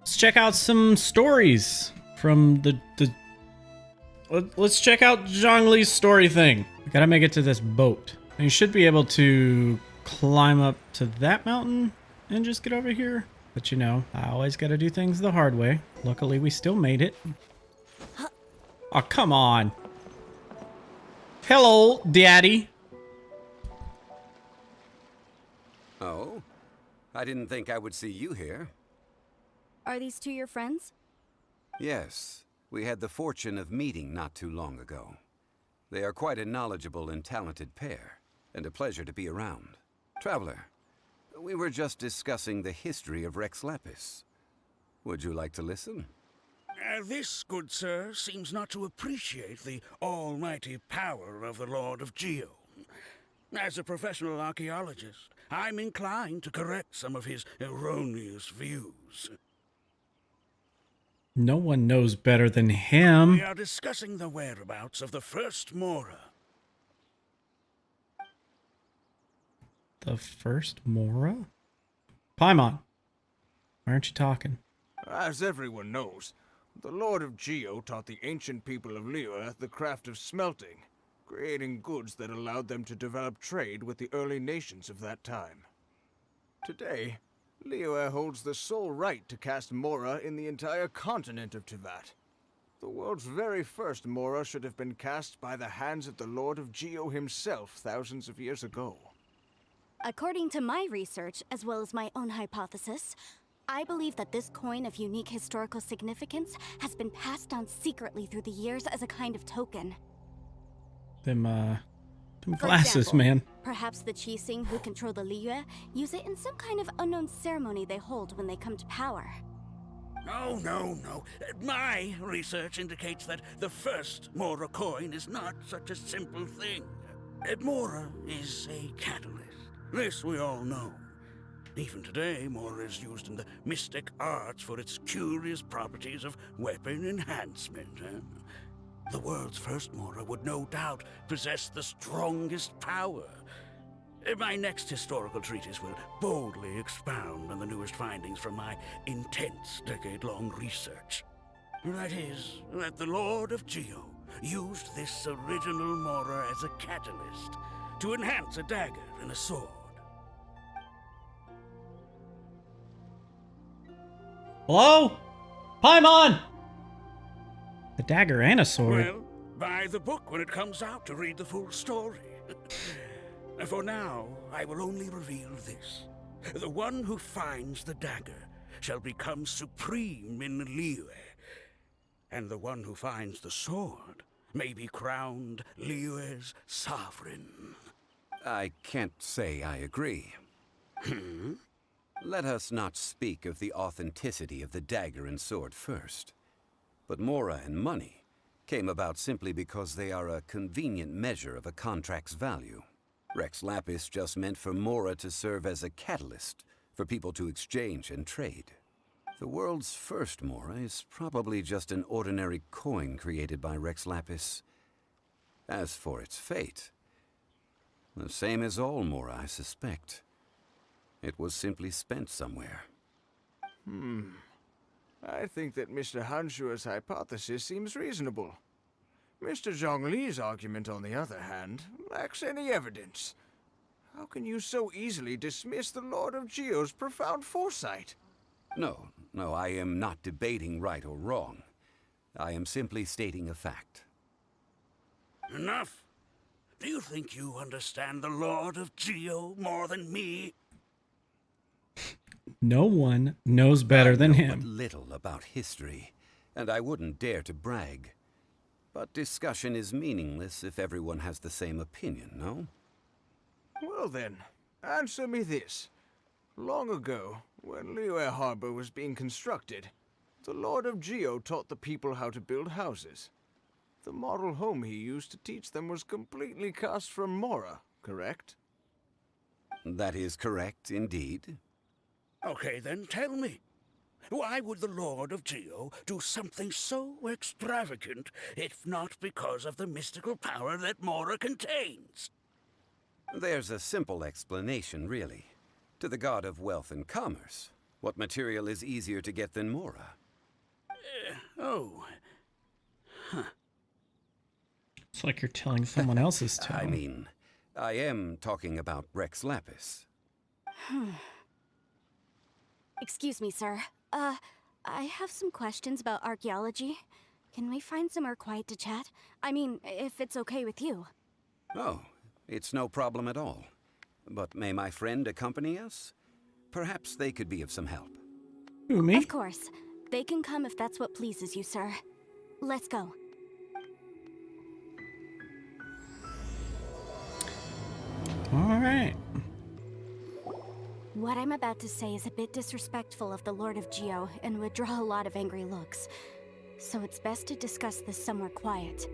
Let's check out some stories from let's check out Zhongli's story thing. We gotta make it to this boat. And you should be able to climb up to that mountain and just get over here. But you know, I always gotta do things the hard way. Luckily, we still made it. Oh, come on. Hello, Daddy. Oh? I didn't think I would see you here. Are these two your friends? Yes, we had the fortune of meeting not too long ago. They are quite a knowledgeable and talented pair, and a pleasure to be around. Traveler, we were just discussing the history of Rex Lapis. Would you like to listen? This, good sir, seems not to appreciate the almighty power of the Lord of Geo. As a professional archaeologist, I'm inclined to correct some of his erroneous views. No one knows better than him. We are discussing the whereabouts of the first Mora. The first Mora? Paimon, why aren't you talking? As everyone knows, the Lord of Geo taught the ancient people of Liyue the craft of smelting, creating goods that allowed them to develop trade with the early nations of that time. Today, Liyue holds the sole right to cast Mora in the entire continent of Teyvat. The world's very first Mora should have been cast by the hands of the Lord of Geo himself thousands of years ago. According to my research, as well as my own hypothesis, I believe that this coin of unique historical significance has been passed down secretly through the years as a kind of token. Them For glasses, example, man. Perhaps the Qixing who control the Liyue use it in some kind of unknown ceremony they hold when they come to power. No. My research indicates that the first Mora coin is not such a simple thing. Mora is a catalyst. This we all know. Even today, Mora is used in the mystic arts for its curious properties of weapon enhancement. The world's first Mora would no doubt possess the strongest power. My next historical treatise will boldly expound on the newest findings from my intense decade-long research. That is, that the Lord of Geo used this original Mora as a catalyst to enhance a dagger and a sword. Hello? Paimon! A dagger and a sword. Well, buy the book when it comes out to read the full story. For now, I will only reveal this. The one who finds the dagger shall become supreme in Liyue, and the one who finds the sword may be crowned Liyue's sovereign. I can't say I agree. Let us not speak of the authenticity of the dagger and sword first. But Mora and money came about simply because they are a convenient measure of a contract's value. Rex Lapis just meant for Mora to serve as a catalyst for people to exchange and trade. The world's first Mora is probably just an ordinary coin created by Rex Lapis. As for its fate, the same as all Mora, I suspect. It was simply spent somewhere. I think that Mr. Hanshua's hypothesis seems reasonable. Mr. Zhongli's argument, on the other hand, lacks any evidence. How can you so easily dismiss the Lord of Geo's profound foresight? No, I am not debating right or wrong. I am simply stating a fact. Enough. Do you think you understand the Lord of Geo more than me? No one knows better than I know him. but little about history, and I wouldn't dare to brag. But discussion is meaningless if everyone has the same opinion, no? Well then, answer me this. Long ago, when Liyue Harbor was being constructed, the Lord of Geo taught the people how to build houses. The model home he used to teach them was completely cast from Mora, correct? That is correct, indeed. Okay, then tell me. Why would the Lord of Geo do something so extravagant, if not because of the mystical power that Mora contains? There's a simple explanation, really. To the god of wealth and commerce, What material is easier to get than Mora? Oh. It's like you're telling someone else's tale. I mean, I am talking about Rex Lapis. Excuse me, sir. I have some questions about archaeology. Can we find somewhere quiet to chat? I mean, if it's okay with you. Oh, it's no problem at all. But may my friend accompany us? Perhaps they could be of some help. Who, me? Of course. They can come if that's what pleases you, sir. Let's go. All right. What I'm about to say is a bit disrespectful of the Lord of Geo and would draw a lot of angry looks. So it's best to discuss this somewhere quiet.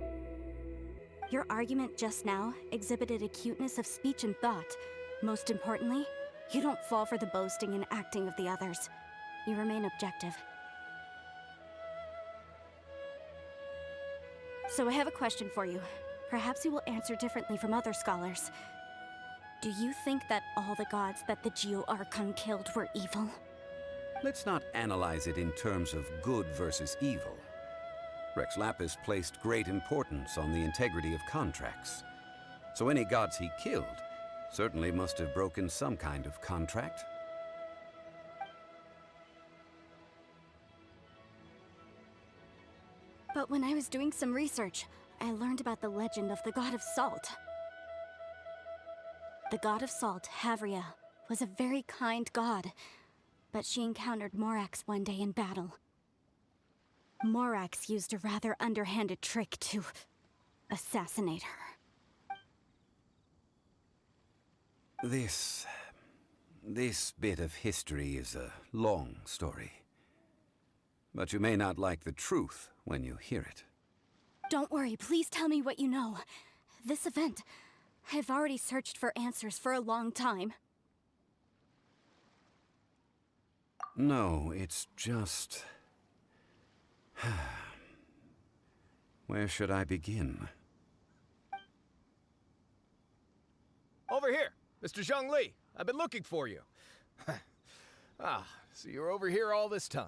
Your argument just now exhibited acuteness of speech and thought. Most importantly, you don't fall for the boasting and acting of the others. You remain objective. So I have a question for you. Perhaps you will answer differently from other scholars. Do you think that all the gods that the Geo Archon killed were evil? Let's not analyze it in terms of good versus evil. Rex Lapis placed great importance on the integrity of contracts. So any gods he killed certainly must have broken some kind of contract. But when I was doing some research, I learned about the legend of the god of salt. The god of salt, Havria, was a very kind god, but she encountered Morax one day in battle. Morax used a rather underhanded trick to assassinate her. This bit of history is a long story. But you may not like the truth when you hear it. Don't worry, please tell me what you know. This event, I've already searched for answers for a long time. No, it's just... Where should I begin? Over here, Mr. Zhongli. I've been looking for you. So you're over here all this time.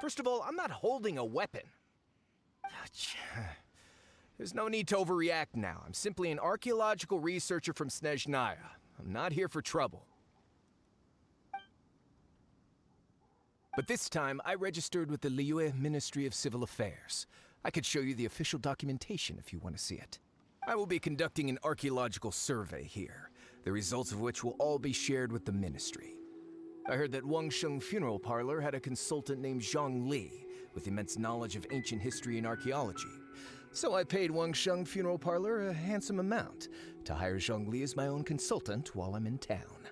First of all, I'm not holding a weapon. There's no need to overreact now. I'm simply an archaeological researcher from Snezhnaya. I'm not here for trouble. But this time, I registered with the Liyue Ministry of Civil Affairs. I could show you the official documentation if you want to see it. I will be conducting an archaeological survey here, the results of which will all be shared with the ministry. I heard that Wangsheng Funeral Parlor had a consultant named Zhongli with immense knowledge of ancient history and archaeology. So I paid Wangsheng Funeral Parlor a handsome amount to hire Zhongli as my own consultant while I'm in town.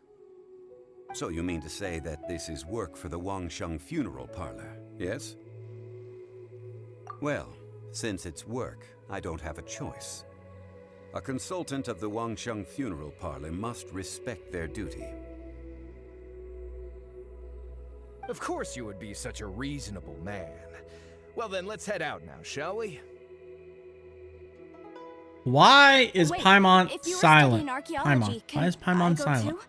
So you mean to say that this is work for the Wangsheng Funeral Parlor, yes? Well, since it's work, I don't have a choice. A consultant of the Wangsheng Funeral Parlor must respect their duty. Of course you would be such a reasonable man. Well then, let's head out now, shall we? Why is Wait, Paimon if you were silent? studying archaeology, Paimon. Why is Paimon I go silent? too?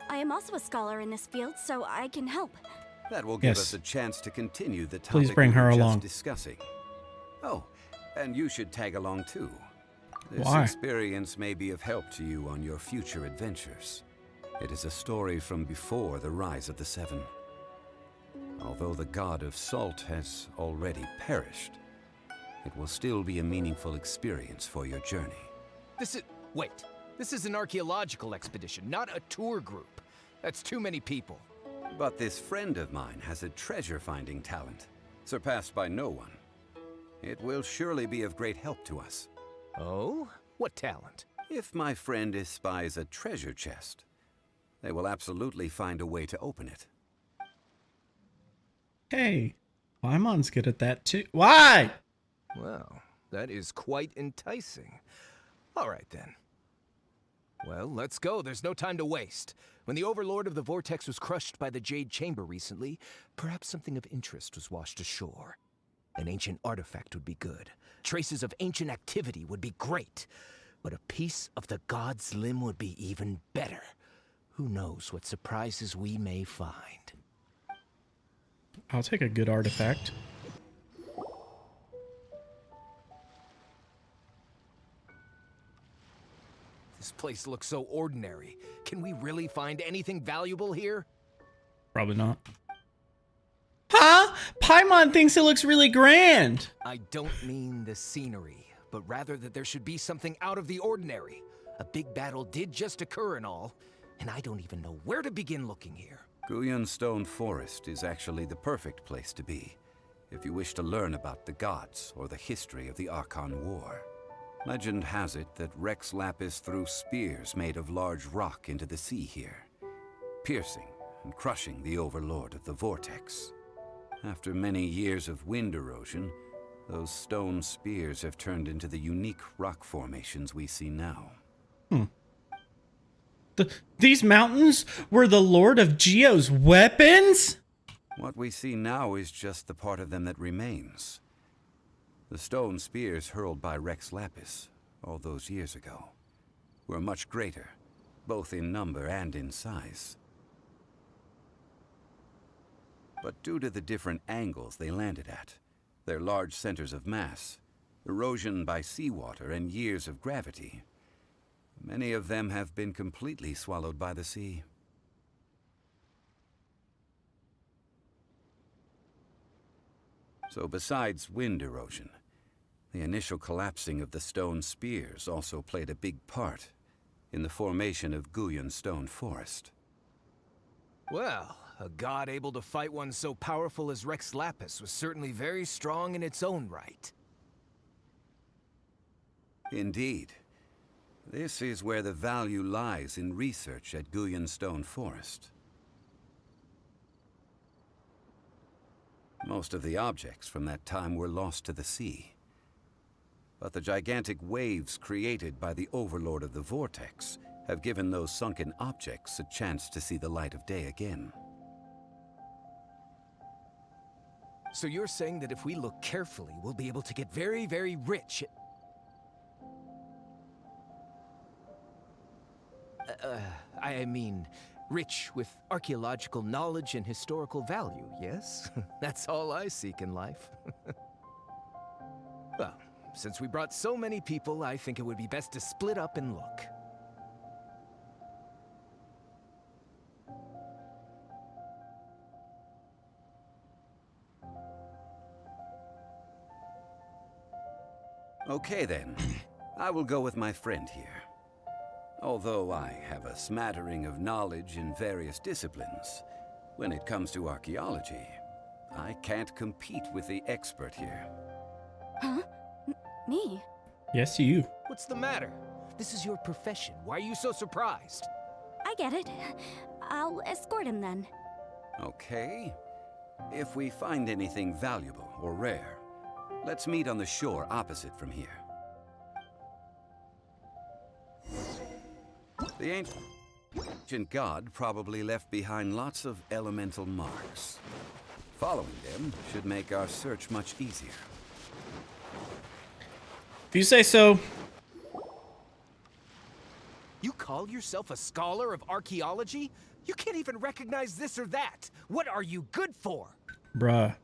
I am also a scholar in this field, so I can help. That will give Yes. us a chance to continue the topic Please bring we her were just along. discussing. Oh, and you should tag along too. This Why? experience may be of help to you on your future adventures. It is a story from before the rise of the Seven. Although the god of salt has already perished, it will still be a meaningful experience for your journey. Wait. This is an archaeological expedition, not a tour group. That's too many people. But this friend of mine has a treasure-finding talent, surpassed by no one. It will surely be of great help to us. Oh? What talent? If my friend espies a treasure chest, they will absolutely find a way to open it. Hey, Paimon's good at that too. Why? Well, that is quite enticing. All right then. Well, let's go. There's no time to waste. When the Overlord of the Vortex was crushed by the Jade Chamber recently, perhaps something of interest was washed ashore. An ancient artifact would be good. Traces of ancient activity would be great. But a piece of the god's limb would be even better. Who knows what surprises we may find. I'll take a good artifact. This place looks so ordinary. Can we really find anything valuable here? Probably not. Huh? Paimon thinks it looks really grand. I don't mean the scenery, but rather that there should be something out of the ordinary. A big battle did just occur and all, and I don't even know where to begin looking here. Guyan Stone Forest is actually the perfect place to be, if you wish to learn about the gods or the history of the Archon War. Legend has it that Rex Lapis threw spears made of large rock into the sea here, piercing and crushing the Overlord of the Vortex. After many years of wind erosion, those stone spears have turned into the unique rock formations we see now. These mountains were the Lord of Geo's weapons? What we see now is just the part of them that remains. The stone spears hurled by Rex Lapis all those years ago were much greater, both in number and in size. But due to the different angles they landed at, their large centers of mass, erosion by seawater, and years of gravity, many of them have been completely swallowed by the sea. So besides wind erosion, the initial collapsing of the stone spears also played a big part in the formation of Guyan Stone Forest. Well, a god able to fight one so powerful as Rex Lapis was certainly very strong in its own right. Indeed. This is where the value lies in research at Guyan Stone Forest. Most of the objects from that time were lost to the sea. But the gigantic waves created by the Overlord of the Vortex have given those sunken objects a chance to see the light of day again. So you're saying that if we look carefully, we'll be able to get very, very rich. I mean, rich with archaeological knowledge and historical value, yes? That's all I seek in life. Well, since we brought so many people, I think it would be best to split up and look. Okay then, I will go with my friend here. Although I have a smattering of knowledge in various disciplines, when it comes to archaeology, I can't compete with the expert here. Huh? Me? Yes, you. What's the matter? This is your profession. Why are you so surprised? I get it. I'll escort him then. Okay. If we find anything valuable or rare, let's meet on the shore opposite from here. The ancient god probably left behind lots of elemental marks. Following them should make our search much easier. If you say so. You call yourself a scholar of archaeology? You can't even recognize this or that. What are you good for? Bruh.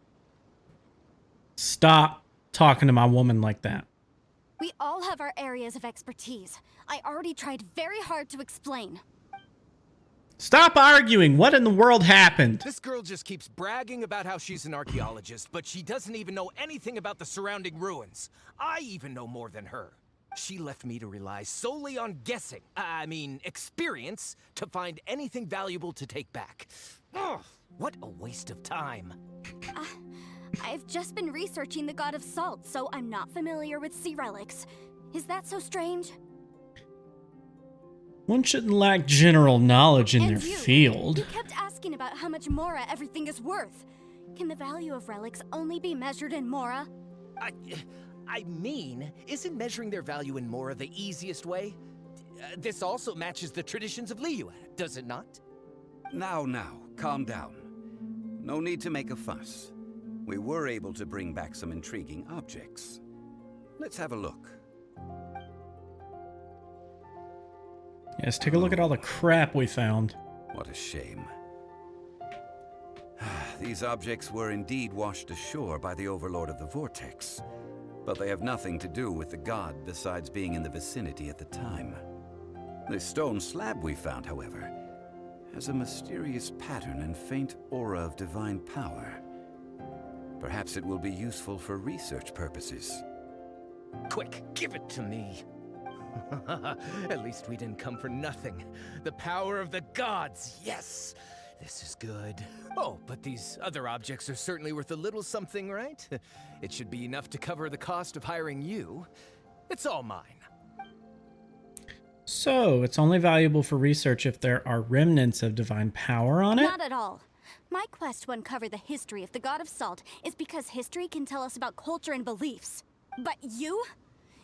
Stop talking to my woman like that. We all have our areas of expertise. I already tried very hard to explain. Stop arguing. What in the world happened? This girl just keeps bragging about how she's an archaeologist, but she doesn't even know anything about the surrounding ruins. I even know more than her. She left me to rely solely on guessing, experience, to find anything valuable to take back. Ugh, what a waste of time. I've just been researching the god of salt, so I'm not familiar with sea relics. Is that so strange? One shouldn't lack general knowledge in their You field. kept asking about how much Mora everything is worth. Can the value of relics only be measured in Mora? Isn't measuring their value in Mora the easiest way? This also matches the traditions of Liyue, does it not? Now, calm down. No need to make a fuss. We were able to bring back some intriguing objects. Let's have a look. Yes, take a look at all the crap we found. What a shame. These objects were indeed washed ashore by the Overlord of the Vortex, but they have nothing to do with the god besides being in the vicinity at the time. The stone slab we found, however, has a mysterious pattern and faint aura of divine power. Perhaps it will be useful for research purposes. Quick, give it to me. At least we didn't come for nothing. The power of the gods, yes! This is good. Oh, but these other objects are certainly worth a little something, right? It should be enough to cover the cost of hiring you. It's all mine. So, it's only valuable for research if there are remnants of divine power on it? Not at all. My quest to uncover the history of the God of Salt is because history can tell us about culture and beliefs. But you?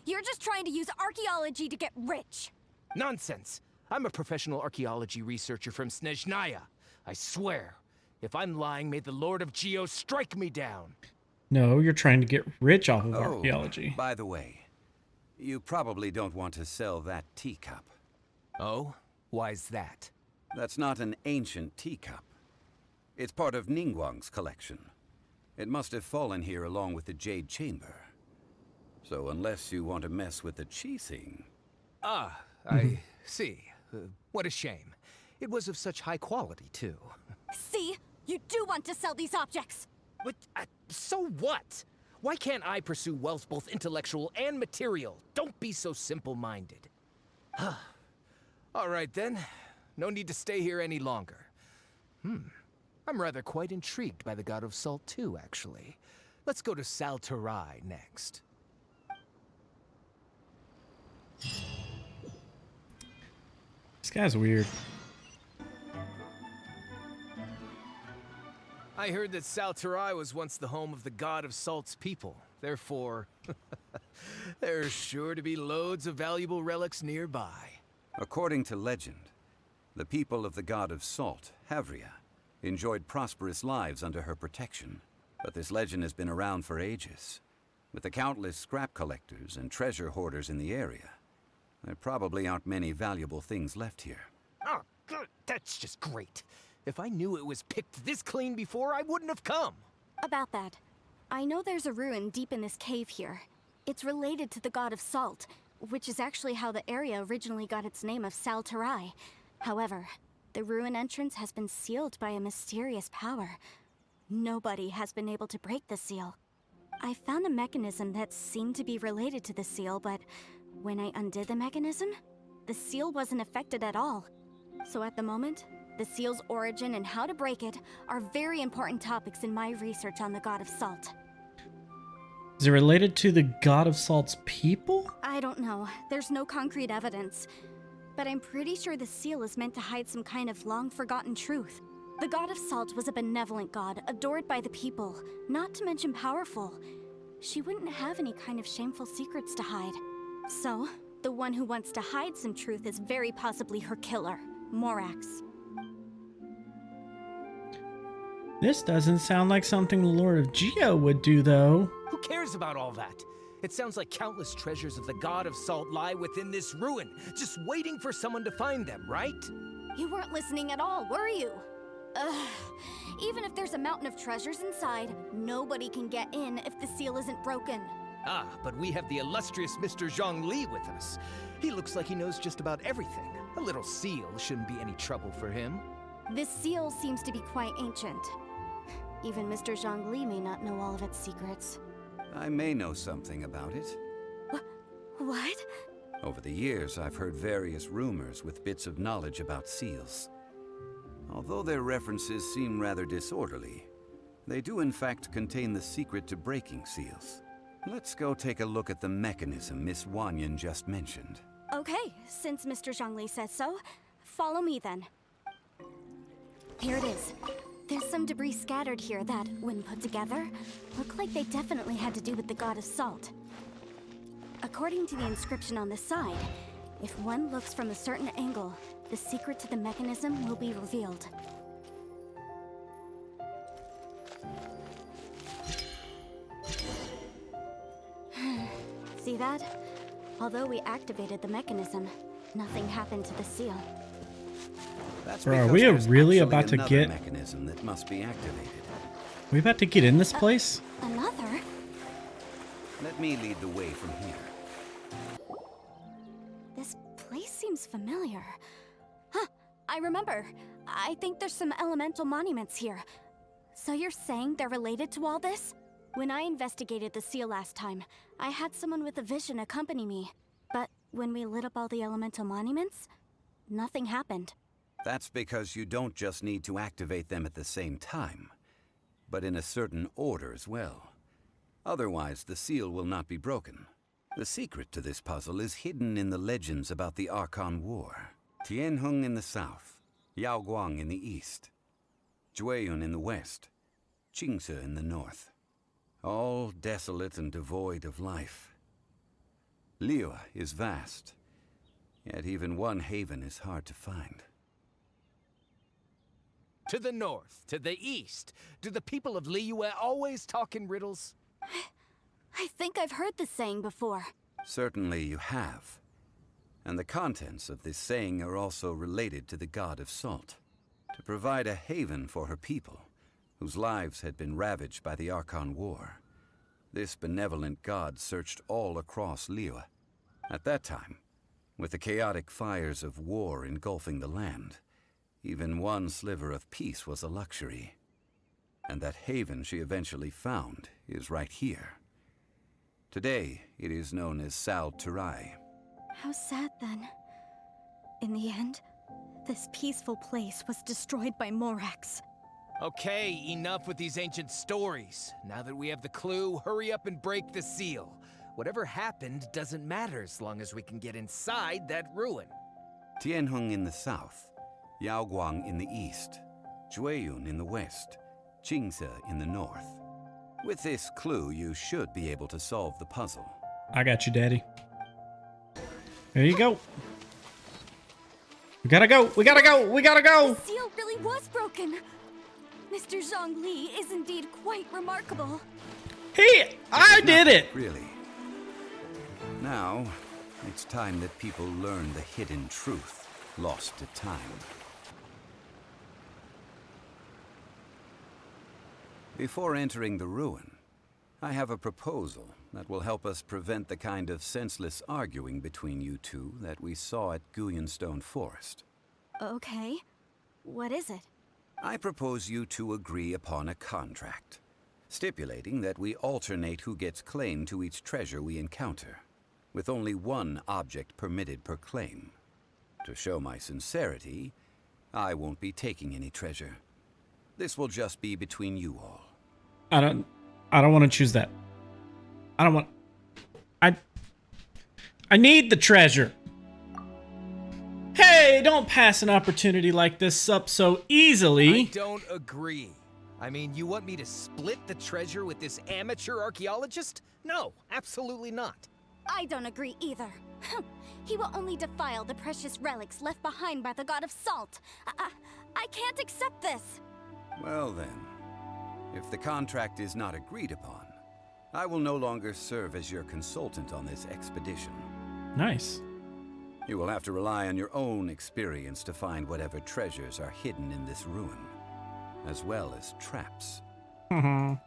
You're just trying to use archaeology to get rich. Nonsense! I'm a professional archaeology researcher from Snezhnaya. I swear, if I'm lying, may the Lord of Geo strike me down. No, you're trying to get rich off of archaeology. By the way, you probably don't want to sell that teacup. Oh? Why's that? That's not an ancient teacup. It's part of Ningguang's collection. It must have fallen here along with the Jade Chamber. So unless you want to mess with the Qixing... Ah, I see. What a shame. It was of such high quality, too. See? You do want to sell these objects! But, so what? Why can't I pursue wealth both intellectual and material? Don't be so simple-minded. All right, then. No need to stay here any longer. I'm rather quite intrigued by the God of Salt, too, actually. Let's go to Sal Flore next. This guy's weird. I heard that Sal Flore was once the home of the God of Salt's people. Therefore, there's sure to be loads of valuable relics nearby. According to legend, the people of the God of Salt, Havria, enjoyed prosperous lives under her protection. But this legend has been around for ages. With the countless scrap collectors and treasure hoarders in the area, there probably aren't many valuable things left here. Oh, good. That's just great. If I knew it was picked this clean before, I wouldn't have come. About that, I know there's a ruin deep in this cave here. It's related to the God of Salt, which is actually how the area originally got its name of Sal Flore. However, the ruin entrance has been sealed by a mysterious power. Nobody has been able to break the seal. I found a mechanism that seemed to be related to the seal, but when I undid the mechanism, the seal wasn't affected at all. So at the moment, the seal's origin and how to break it are very important topics in my research on the God of Salt. Is it related to the God of Salt's people? I don't know. There's no concrete evidence. But I'm pretty sure the seal is meant to hide some kind of long-forgotten truth. The God of Salt was a benevolent god, adored by the people, not to mention powerful. She wouldn't have any kind of shameful secrets to hide. So, the one who wants to hide some truth is very possibly her killer, Morax. This doesn't sound like something the Lord of Geo would do, though. Who cares about all that? It sounds like countless treasures of the God of Salt lie within this ruin, just waiting for someone to find them, right? You weren't listening at all, were you? Ugh. Even if there's a mountain of treasures inside, nobody can get in if the seal isn't broken. Ah, but we have the illustrious Mr. Zhongli with us. He looks like he knows just about everything. A little seal shouldn't be any trouble for him. This seal seems to be quite ancient. Even Mr. Zhongli may not know all of its secrets. I may know something about it. What? Over the years, I've heard various rumors with bits of knowledge about seals. Although their references seem rather disorderly, they do in fact contain the secret to breaking seals. Let's go take a look at the mechanism Miss Wanyan just mentioned. Okay, since Mr. Zhongli says so, follow me then. Here it is. There's some debris scattered here that, when put together, look like they definitely had to do with the God of Salt. According to the inscription on the side, if one looks from a certain angle, the secret to the mechanism will be revealed. See that? Although we activated the mechanism, nothing happened to the seal. That's Bro, are because we there's really actually about to another get- mechanism that must be activated. We about to get in this place? Another? Let me lead the way from here. This place seems familiar. Huh, I remember. I think there's some elemental monuments here. So you're saying they're related to all this? When I investigated the seal last time, I had someone with a vision accompany me. But when we lit up all the elemental monuments, nothing happened. That's because you don't just need to activate them at the same time, but in a certain order as well. Otherwise, the seal will not be broken. The secret to this puzzle is hidden in the legends about the Archon War. Tianheng in the south, Yaoguang in the east, Jueyun in the west, Qingce in the north. All desolate and devoid of life. Liyue is vast, yet even one haven is hard to find. To the north, to the east. Do the people of Liyue always talk in riddles? I think I've heard this saying before. Certainly you have. And the contents of this saying are also related to the god of salt. To provide a haven for her people, whose lives had been ravaged by the Archon War, this benevolent god searched all across Liyue. At that time, with the chaotic fires of war engulfing the land, even one sliver of peace was a luxury. And that haven she eventually found is right here. Today, it is known as Sal Flore. How sad then. In the end, this peaceful place was destroyed by Morax. Okay, enough with these ancient stories. Now that we have the clue, hurry up and break the seal. Whatever happened doesn't matter as long as we can get inside that ruin. Tianheng in the south, Yaoguang in the east, Jueyun in the west, Qingce in the north. With this clue, you should be able to solve the puzzle. I got you, Daddy. There you go. We gotta go. We gotta go. We gotta go. The seal really was broken. Mr. Zhongli is indeed quite remarkable. Hey, I did it. Really. Now, it's time that people learn the hidden truth lost to time. Before entering the ruin, I have a proposal that will help us prevent the kind of senseless arguing between you two that we saw at Guyonstone Forest. Okay. What is it? I propose you two agree upon a contract, stipulating that we alternate who gets claim to each treasure we encounter, with only one object permitted per claim. To show my sincerity, I won't be taking any treasure. This will just be between you all. I don't want to choose that. I don't want. I need the treasure. Hey, don't pass an opportunity like this up so easily. I don't agree. I mean, you want me to split the treasure with this amateur archaeologist? No, absolutely not. I don't agree either. He will only defile the precious relics left behind by the god of salt. I can't accept this. Well then, if the contract is not agreed upon, I will no longer serve as your consultant on this expedition. Nice. You will have to rely on your own experience to find whatever treasures are hidden in this ruin, as well as traps.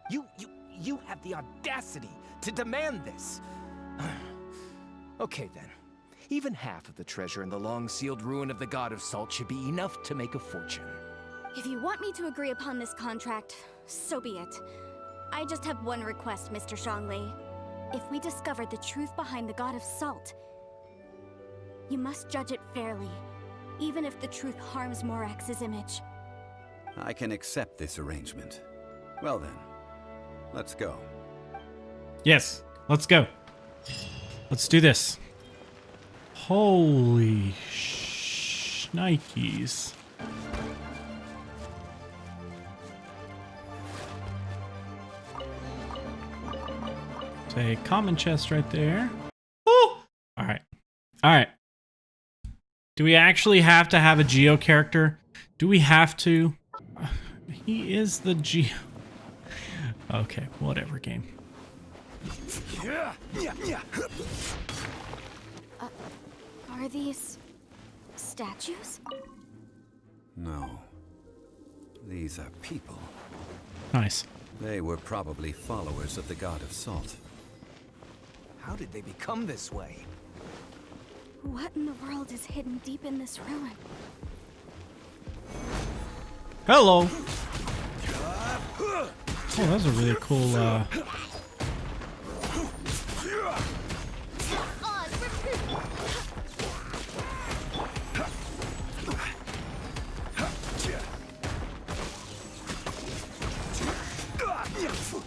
You have the audacity to demand this. Okay then. Even half of the treasure in the long-sealed ruin of the God of Salt should be enough to make a fortune. If you want me to agree upon this contract, so be it. I just have one request, Mr. Zhongli. If we discover the truth behind the God of Salt, you must judge it fairly, even if the truth harms Morax's image. I can accept this arrangement. Well then, let's go. Yes, let's go. Let's do this. Holy shnikes. A common chest right there. Oh! Alright. Alright. Do we actually have to have a Geo character? Do we have to? He is the Geo. Okay, whatever, game. Are these statues? No. These are people. Nice. They were probably followers of the god of salt. How did they become this way? What in the world is hidden deep in this ruin? Hello. Oh, that's a really cool.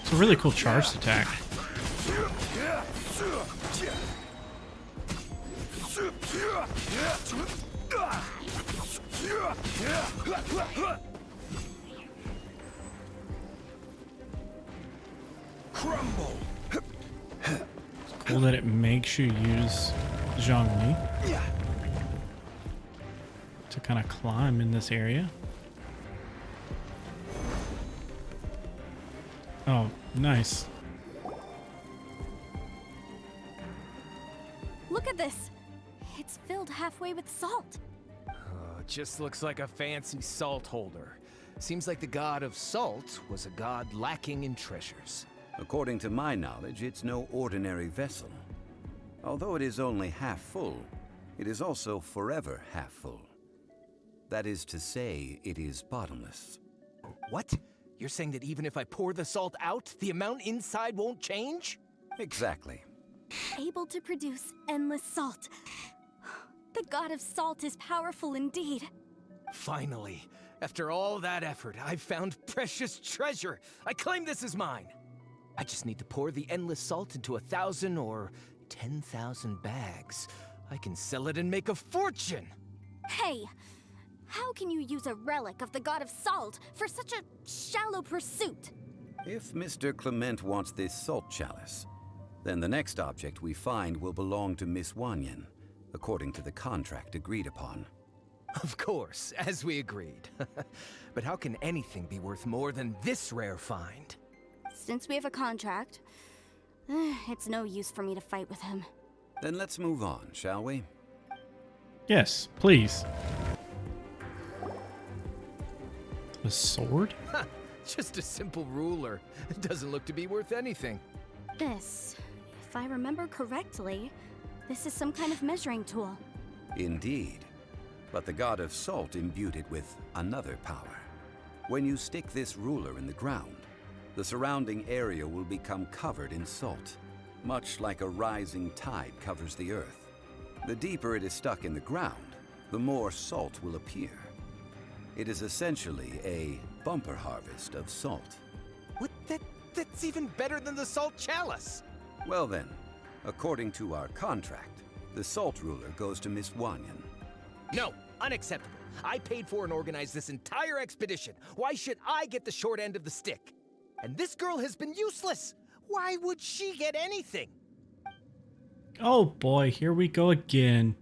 It's a really cool charged attack. Crumble! It's cool that it makes you use Zhongli to kind of climb in this area. Oh, nice. Look at this! It's filled halfway with salt. Oh, it just looks like a fancy salt holder. Seems like the god of salt was a god lacking in treasures. According to my knowledge, it's no ordinary vessel. Although it is only half full, it is also forever half full. That is to say, it is bottomless. What? You're saying that even if I pour the salt out, the amount inside won't change? Exactly. Able to produce endless salt. The god of salt is powerful indeed. Finally, after all that effort, I've found precious treasure. I claim this as mine. I just need to pour the endless salt into 1,000 or 10,000 bags. I can sell it and make a fortune. Hey, how can you use a relic of the god of salt for such a shallow pursuit? If Mr. Clement wants this salt chalice, then the next object we find will belong to Miss Wanyan, according to the contract agreed upon. Of course, as we agreed. But how can anything be worth more than this rare find? Since we have a contract, it's no use for me to fight with him. Then let's move on, shall we? Yes, please. A sword? Ha! Just a simple ruler. It doesn't look to be worth anything. This, if I remember correctly, this is some kind of measuring tool. Indeed. But the god of salt imbued it with another power. When you stick this ruler in the ground, the surrounding area will become covered in salt, much like a rising tide covers the earth. The deeper it is stuck in the ground, the more salt will appear. It is essentially a bumper harvest of salt. What? That's even better than the salt chalice. Well then, according to our contract, the salt ruler goes to Miss Wanyan. No, unacceptable. I paid for and organized this entire expedition. Why should I get the short end of the stick? And this girl has been useless. Why would she get anything? Oh boy, here we go again.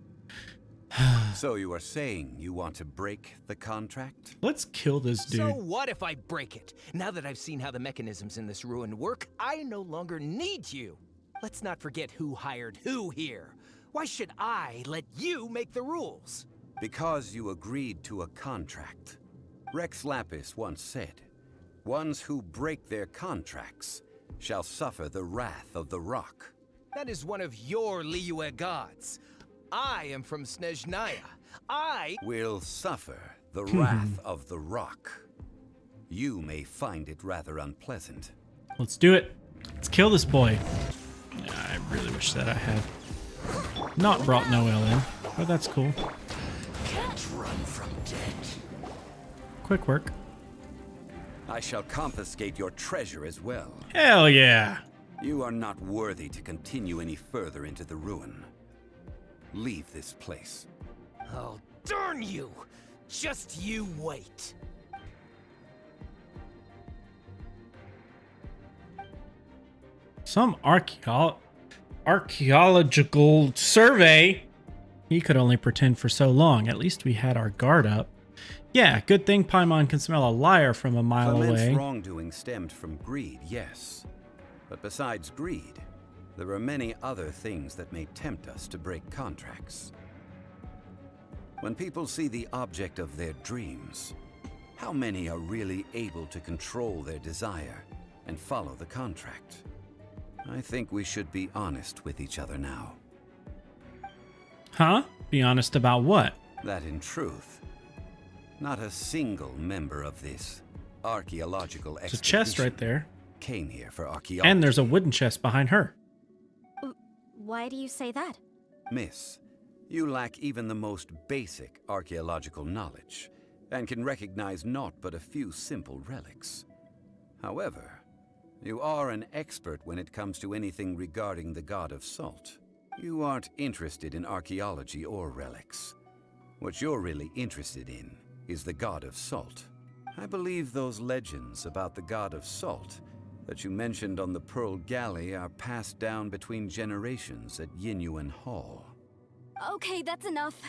So you are saying you want to break the contract? Let's kill this dude. So what if I break it? Now that I've seen how the mechanisms in this ruin work, I no longer need you. Let's not forget who hired who here. Why should I let you make the rules? Because you agreed to a contract. Rex Lapis once said, "Ones who break their contracts shall suffer the wrath of the rock." That is one of your Liyue gods. I am from Snezhnaya. I will suffer the wrath of the rock. You may find it rather unpleasant. Let's do it. Let's kill this boy. Yeah, I really wish that I had not brought Noel in, but that's cool. Can't run from death. Quick work. I shall confiscate your treasure as well. Hell yeah. You are not worthy to continue any further into the ruin. Leave this place. Oh, darn you! Just you wait. Some archaeological survey. He could only pretend for so long. At least we had our guard up. Yeah, good thing Paimon can smell a liar from a mile Clement's away. wrongdoing stemmed from greed, yes. But besides greed, there are many other things that may tempt us to break contracts. When people see the object of their dreams, how many are really able to control their desire and follow the contract? I think we should be honest with each other now. Huh? Be honest about what? That in truth, not a single member of this archaeological There's a expedition chest right there. came here for archaeology. And there's a wooden chest behind her. Why do you say that? Miss, you lack even the most basic archaeological knowledge and can recognize naught but a few simple relics. However, you are an expert when it comes to anything regarding the god of salt. You aren't interested in archaeology or relics. What you're really interested in is the god of salt. I believe those legends about the god of salt that you mentioned on the Pearl Galley are passed down between generations at Yinyuan Hall. Okay, that's enough.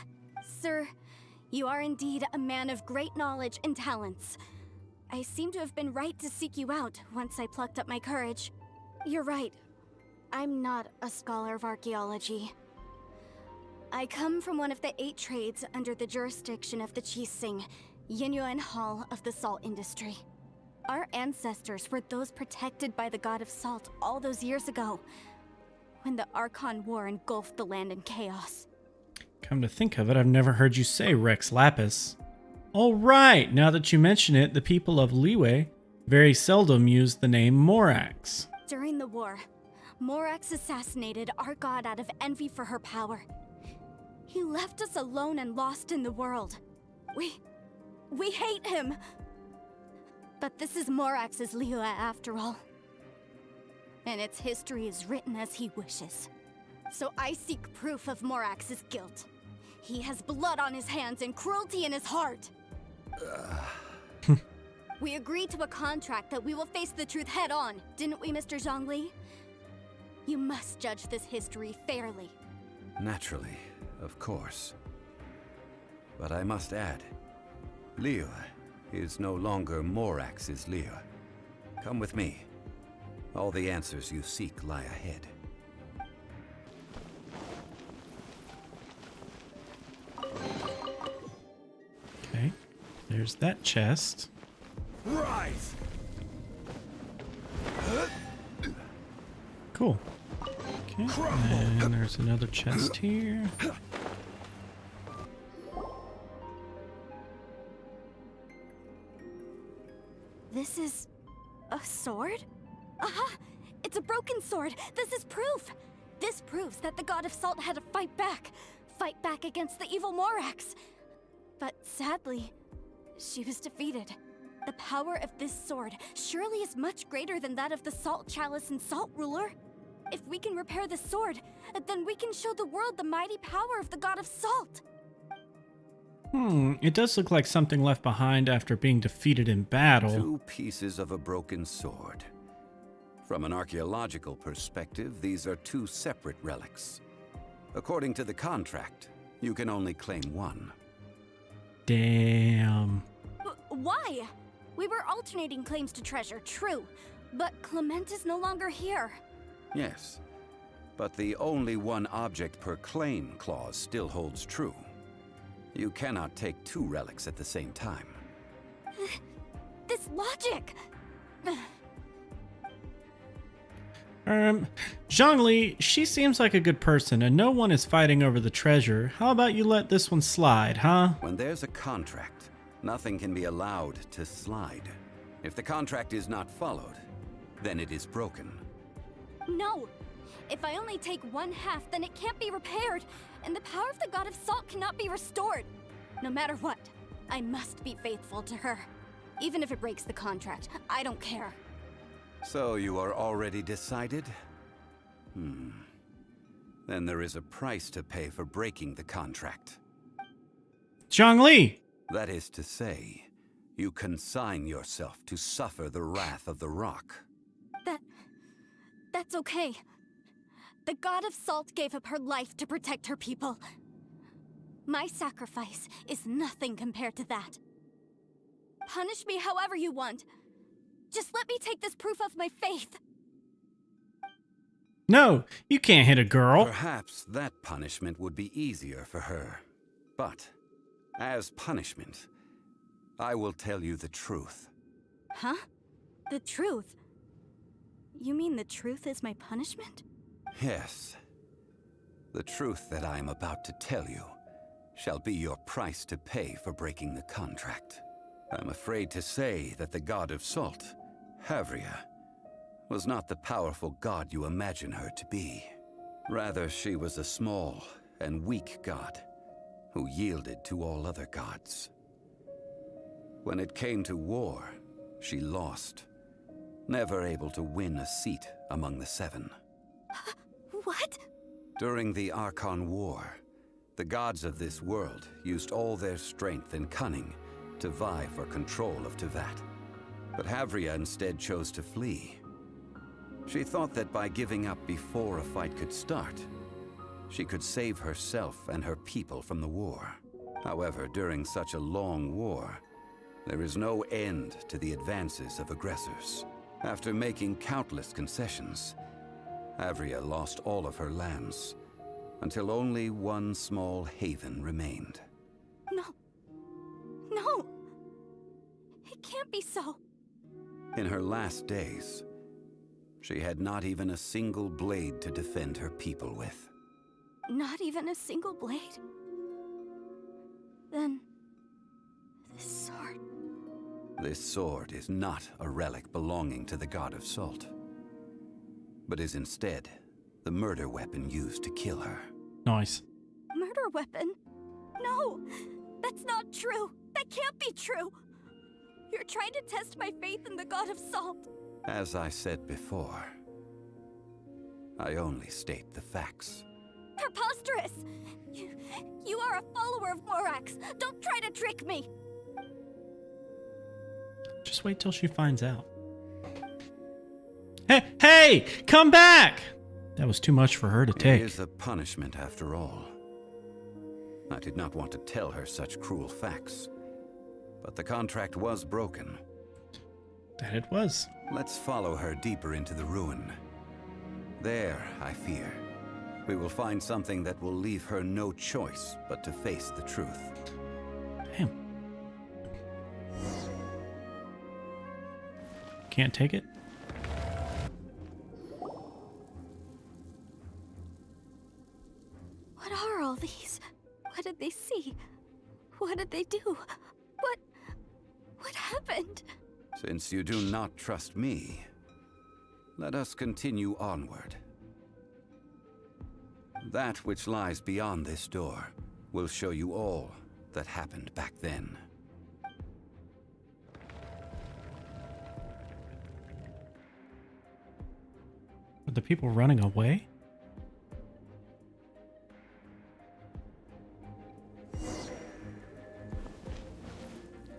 Sir, you are indeed a man of great knowledge and talents. I seem to have been right to seek you out once I plucked up my courage. You're right. I'm not a scholar of archaeology. I come from one of the 8 trades under the jurisdiction of the Qixing, Yinyuan Hall of the salt industry. Our ancestors were those protected by the god of salt all those years ago, when the Archon War engulfed the land in chaos. Come to think of it, I've never heard you say Rex Lapis. All right, now that you mention it, the people of Liyue very seldom use the name Morax. During the war, Morax assassinated our god out of envy for her power. He left us alone and lost in the world. We hate him. But this is Morax's Liyue after all. And its history is written as he wishes. So I seek proof of Morax's guilt. He has blood on his hands and cruelty in his heart. We agreed to a contract that we will face the truth head on, didn't we, Mr. Zhongli? You must judge this history fairly. Naturally, of course. But I must add, Liyue is no longer Morax's Liyue. Come with me. All the answers you seek lie ahead. Okay, there's that chest. Rise! Cool. Okay, and there's another chest here. This is a sword? Aha! It's a broken sword! This is proof! This proves that the god of salt had to fight back against the evil Morax. But sadly, she was defeated. The power of this sword surely is much greater than that of the Salt Chalice and Salt Ruler. If we can repair the sword, then we can show the world the mighty power of the god of salt. It does look like something left behind after being defeated in battle. 2 pieces of a broken sword. From an archaeological perspective, these are 2 separate relics. According to the contract, you can only claim one. Damn. Why? We were alternating claims to treasure, true. But Clement is no longer here. Yes, but the only one object per claim clause still holds true. You cannot take 2 relics at the same time. This logic! Zhongli, she seems like a good person and no one is fighting over the treasure. How about you let this one slide, huh? When there's a contract, nothing can be allowed to slide. If the contract is not followed, then it is broken. No! If I only take 1/2, then it can't be repaired, and the power of the god of salt cannot be restored. No matter what, I must be faithful to her. Even if it breaks the contract, I don't care. So you are already decided? Then there is a price to pay for breaking the contract. Zhongli! That is to say, you consign yourself to suffer the wrath of the rock. That's okay. The god of salt gave up her life to protect her people. My sacrifice is nothing compared to that. Punish me however you want. Just let me take this proof of my faith. No, you can't hit a girl. Perhaps that punishment would be easier for her. But As punishment, I will tell you the truth. Huh? The truth? You mean the truth is my punishment? Yes. The truth that I am about to tell you shall be your price to pay for breaking the contract. I'm afraid to say that the god of salt, Havria, was not the powerful god you imagine her to be. Rather, she was a small and weak god who yielded to all other gods. When it came to war, she lost, never able to win a seat among the seven. What? During the Archon War, the gods of this world used all their strength and cunning to vie for control of Tevat. But Havria instead chose to flee. She thought that by giving up before a fight could start, she could save herself and her people from the war. However, during such a long war, there is no end to the advances of aggressors. After making countless concessions, Havria lost all of her lands, until only one small haven remained. No. No. It can't be so. In her last days, she had not even a single blade to defend her people with. Not even a single blade? Then... this sword... This sword is not a relic belonging to the god of salt, but is instead the murder weapon used to kill her. Nice. Murder weapon? No! That's not true! That can't be true! You're trying to test my faith in the god of salt! As I said before, I only state the facts. Preposterous! You are a follower of Morax! Don't try to trick me! Just wait till she finds out. Hey, hey! Come back! That was too much for her to take. It is a punishment after all. I did not want to tell her such cruel facts, but the contract was broken. That it was. Let's follow her deeper into the ruin. There, I fear, we will find something that will leave her no choice but to face the truth. Damn. Can't take it? What are all these? What did they see? What did they do? What happened? Since you do not trust me, let us continue onward. That which lies beyond this door will show you all that happened back then. Are the people running away?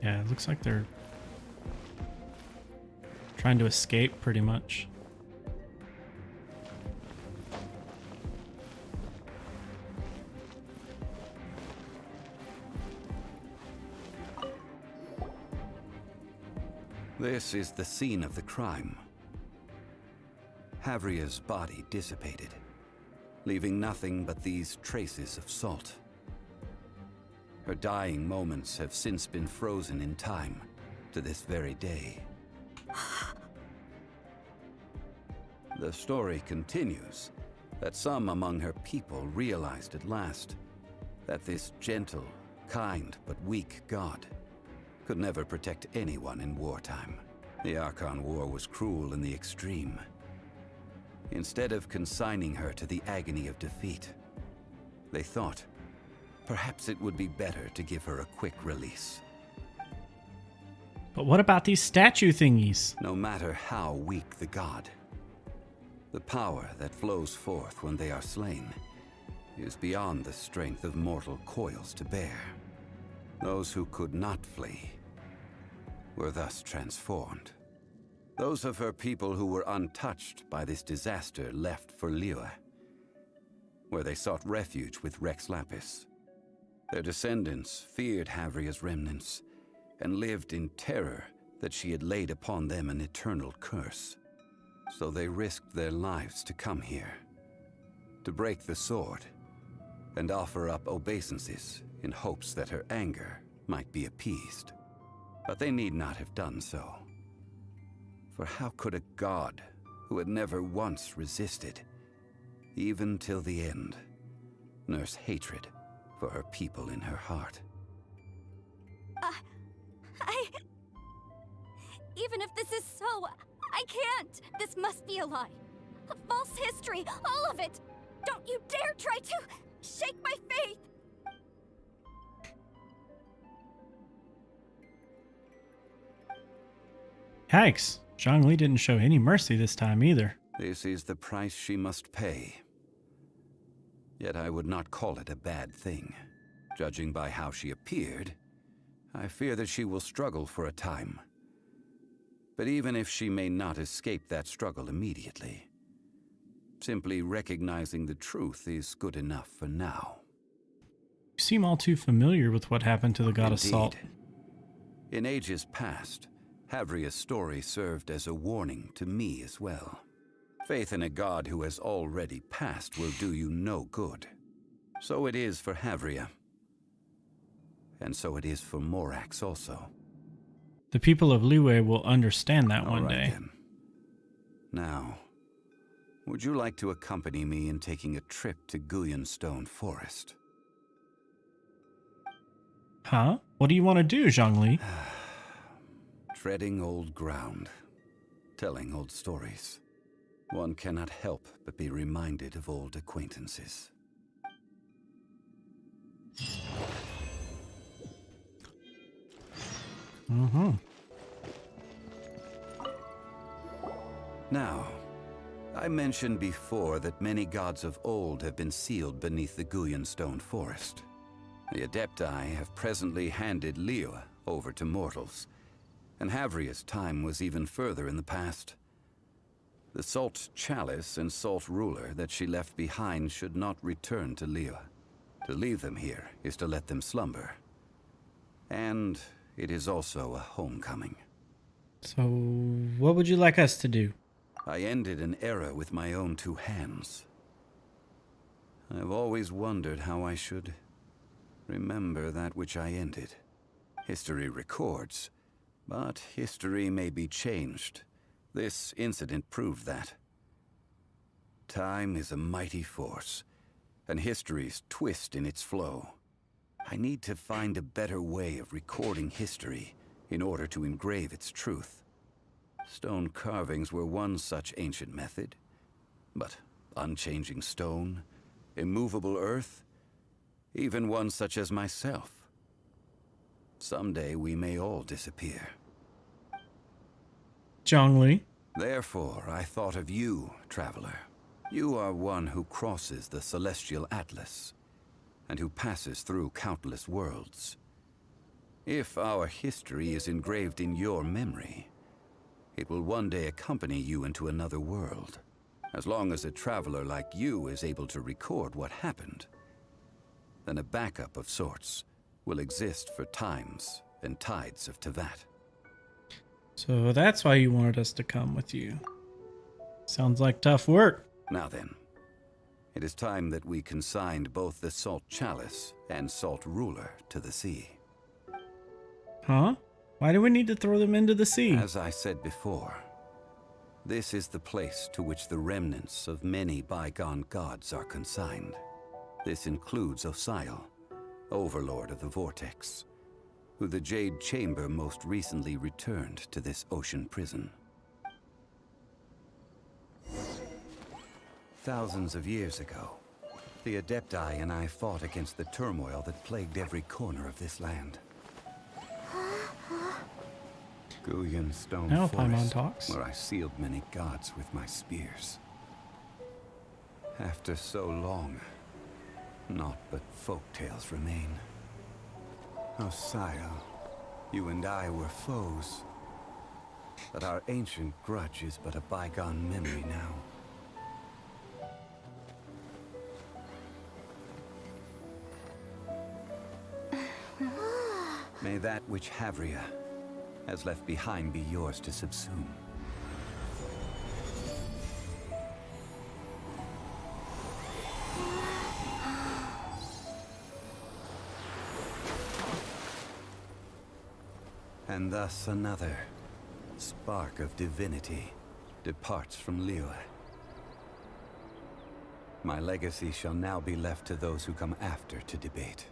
Yeah, it looks like they're trying to escape pretty much. This is the scene of the crime. Havria's body dissipated, leaving nothing but these traces of salt. Her dying moments have since been frozen in time to this very day. The story continues that some among her people realized at last that this gentle, kind, but weak god could never protect anyone in wartime. The Archon War was cruel in the extreme. Instead of consigning her to the agony of defeat, they thought perhaps it would be better to give her a quick release. But what about these statue thingies? No matter how weak the god, the power that flows forth when they are slain is beyond the strength of mortal coils to bear. Those who could not flee were thus transformed. Those of her people who were untouched by this disaster left for Liyue, where they sought refuge with Rex Lapis. Their descendants feared Havria's remnants and lived in terror that she had laid upon them an eternal curse. So they risked their lives to come here, to break the sword and offer up obeisances in hopes that her anger might be appeased. But they need not have done so. For how could a god who had never once resisted, even till the end, nurse hatred for her people in her heart? Even if this is so, I can't! This must be a lie. A false history, all of it! Don't you dare try to shake my faith! Yikes. Zhongli didn't show any mercy this time either. This is the price she must pay. Yet I would not call it a bad thing. Judging by how she appeared, I fear that she will struggle for a time. But even if she may not escape that struggle immediately, simply recognizing the truth is good enough for now. You seem all too familiar with what happened to the goddess Salt. In ages past, Havria's story served as a warning to me as well. Faith in a god who has already passed will do you no good. So it is for Havria. And so it is for Morax also. The people of Liyue will understand that one day. Then. Now, would you like to accompany me in taking a trip to Guyonstone Forest? Huh? What do you want to do, Zhongli? Treading old ground, telling old stories. One cannot help but be reminded of old acquaintances. Mm-hmm. Now, I mentioned before that many gods of old have been sealed beneath the Guyonstone Forest. The Adepti have presently handed Liyue over to mortals, and Havria's time was even further in the past. The Salt Chalice and Salt Ruler that she left behind should not return to Liyue. To leave them here is to let them slumber. And it is also a homecoming. So, what would you like us to do? I ended an era with my own two hands. I've always wondered how I should remember that which I ended. History records, but history may be changed. This incident proved that. Time is a mighty force, and history's twist in its flow. I need to find a better way of recording history in order to engrave its truth. Stone carvings were one such ancient method, but unchanging stone, immovable earth, even one such as myself. Someday we may all disappear. Zhongli. Therefore, I thought of you, traveler. You are one who crosses the celestial atlas, and who passes through countless worlds. If our history is engraved in your memory, it will one day accompany you into another world. As long as a traveler like you is able to record what happened, then a backup of sorts will exist for times and tides of Tevat. So that's why you wanted us to come with you. Sounds like tough work. Now then, it is time that we consigned both the Salt Chalice and Salt Ruler to the sea. Huh? Why do we need to throw them into the sea? As I said before, this is the place to which the remnants of many bygone gods are consigned. This includes Osial, Overlord of the Vortex, who the Jade Chamber most recently returned to this ocean prison. Thousands of years ago, the Adepti and I fought against the turmoil that plagued every corner of this land. Guyonstone Now Paimon Forest, talks. where I sealed many gods with my spears. After so long, naught but folk tales remain. Osial, you and I were foes, but our ancient grudge is but a bygone memory now. May that which Havria has left behind be yours to subsume. thus another spark of divinity departs from Liyue. My legacy shall now be left to those who come after to debate.